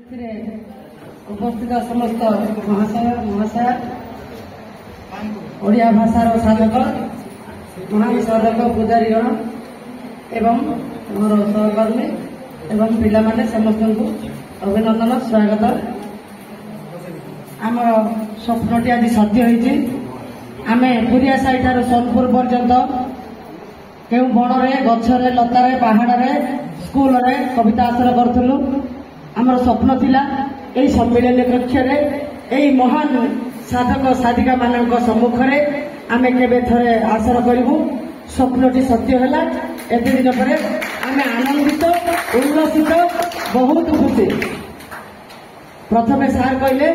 उपस्थित समस्त महाशय महाशय ओडिया भाषार साधक महासाधक पूजारीगण एवं मोर सहकर्मी एवं पिला माने समस्त को अभिनंदन स्वागत। आम स्वप्नटी आज सत्य होती। आम पुरिया साई ठार सोनपुर पर्यंत केउ बणरे गछरे लतारे पहाड़े स्कूल रे कविता आश्रय करूँ। आमर स्वप्न थिला एई सम्मेलन कक्ष महान साधक साधिका मानक सम्मुखरे आमे केबे थरे आश्रय करूँ। स्वप्नटी सत्य है। एत दिन पर आम आनंदित उल्लसित बहुत खुशी। प्रथमे सार कहले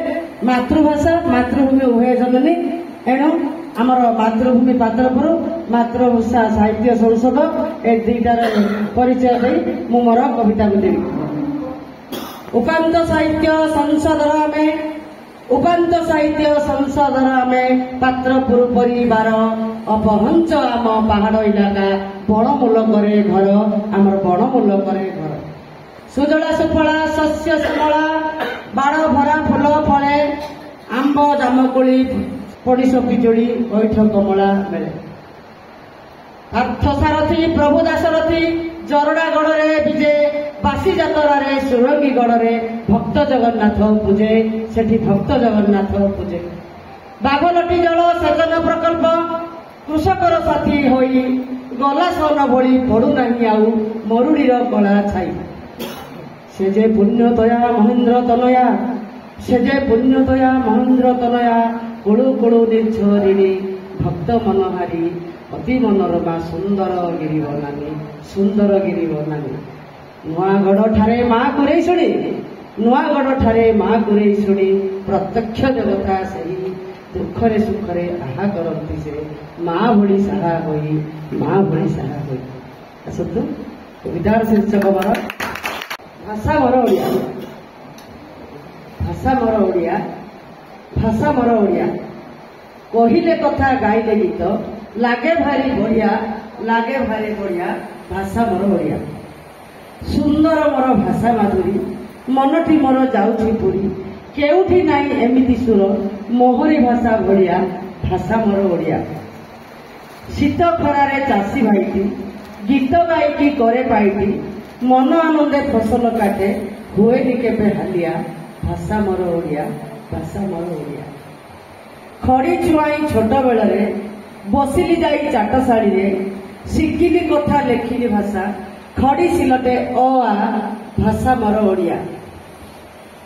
मातृभाषा मातृभूमि उभय जननी एणु आमर मातृभूमि पात्रपुर मातृभाषा साहित्य संसद ए दुईटार परिचय दे मु मोर कविता को देवी। उपांत साहित्य संसदर आमे उपांत साहित्य संसदर आमे पात्रपुर परिवार अपहंच आम पहाड़ इलाका बणमूलकरे घर आमर बणमूलकरे घर सुजला सुफला शस्य श्यामला बाड़ भरा फूल फले आंब जामकोली पड़िश पिजुड़ी बैठ कमला मेले पार्थसारथी प्रभु दासरथी जरड़ागढ़ विजे बासी जातरा सुरंगीगढ़ भक्त जगन्नाथ पूजे सेठी भक्त जगन्नाथ पूजे बाघलटी जल सेचन प्रकल्प कृषकर साथी होई गला सन भली पड़ूना आउ मरुड़ीर कला छाई से जे पुण्यतया महेन्द्र तनया से जे पुण्यतया महेन्द्र तनया कुड़ू कुड़ू निर्झरिणी भक्त मनहारी अति मनोरमा सुंदर गिरी बनानी सुंदर गिरी बनानी नुआगढ़ ठारे माँ कुरे शुणी नुआगढ़ ठारे माँ कुरे शुणी प्रत्यक्ष जगता सही दुखरे सुखरे आहा करती से माँ भली साहा होई माँ भली साहा होई। आसतु कवितार शीर्षक मोर भाषा मोर ओडिया भाषा मोर ओडिया भाषा मोर ओडिया कहिले कथा गाइले गीत लागे भारी बढ़िया लागे भारी बढ़िया भाषा मोर ओडिया सुंदर मोर भाषा माधुरी मनटी मोर जाउछि पुरी केउठी नाई एमिति सुर मोहरी भाषा भलिया भाषा मोर ओडिया शीत खरारे चाषी भाईटी गीत गाईटी करे पाईटी मन आनंदे फसल काटे हुएनि केबे हालिया भाषा मोर ओडिया भाषा मोर ओडिया खड़ी छुआई छोट बेलरे बसिली जाई चाटशाड़ी रे शिखिली कथा लेखिली भाषा खड़ी सिलटे अ आ भाषा मोर ओडिया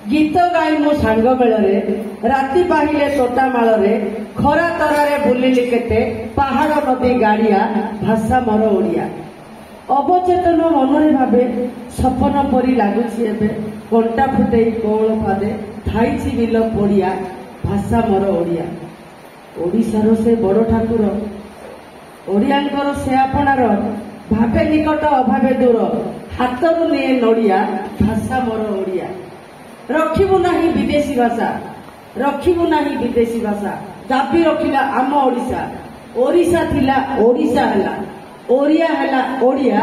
गीत गाई मो सांग बेलरे राति पाहिले तोटा मालरे खरा तरारे बुलिली केते पहाड़ नदी गाड़िया भाषा मोर ओडिया अवचेतन मनरे भावे सपन परी लागुछि एबे कंटा फुटेई कौल फादे धाइछि बिल पड़िया भाषा मोर ओडिया ओडिशार से बड़ ठाकुर ओडियांकर से आपणार भावे निकट अभावे दूर हाथरू निये नड़िया भाषा मोर ओडिया रखिबु नाही विदेशी भाषा रखिबु नाही विदेशी भाषा दाबी रखिला आम ओडिशा ओडिशा थिला ओडिशा हला ओडिया हला ओडिया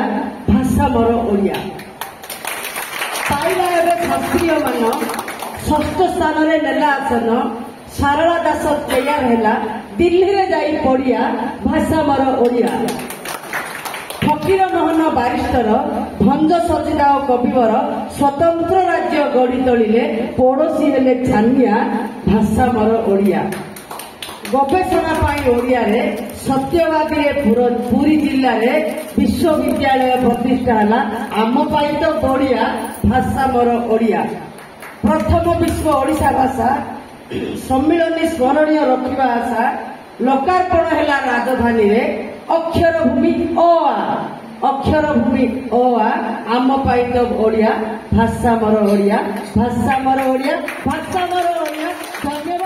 भाषा मोर ओडिया पाइला एबे शास्त्रीय मान षष्ठ स्थान रे नेला आसन सारला दास तैयार हैला दिल्ली रे जाई पड़िया भाषा मोर ओडिया फकीर मोहन बारिस्टर भंज सचिदा कविवर स्वतंत्र राज्य गढ़ी तोलिले पड़ोशी हेले छानिया भाषा मोर ओडिया गवेषणा पाई ओडिया रे सत्यवादी रे पुरी जिल्ला रे विश्वविद्यालय प्रतिष्ठा हला आम पाई तो बढ़िया भाषा मोर ओडिया प्रथम विश्व ओडिशा भाषा सम्मिलनी स्मरणीय रखिबा आशा लोकार्पण हैला राजधानी रे अक्षर भूमि ओ आ अक्षर भूमि ओ आ आम पाई तो ओडिया भाषा मोर ओडिया भाषा मोर ओडिया भाषा मोर ओडिया।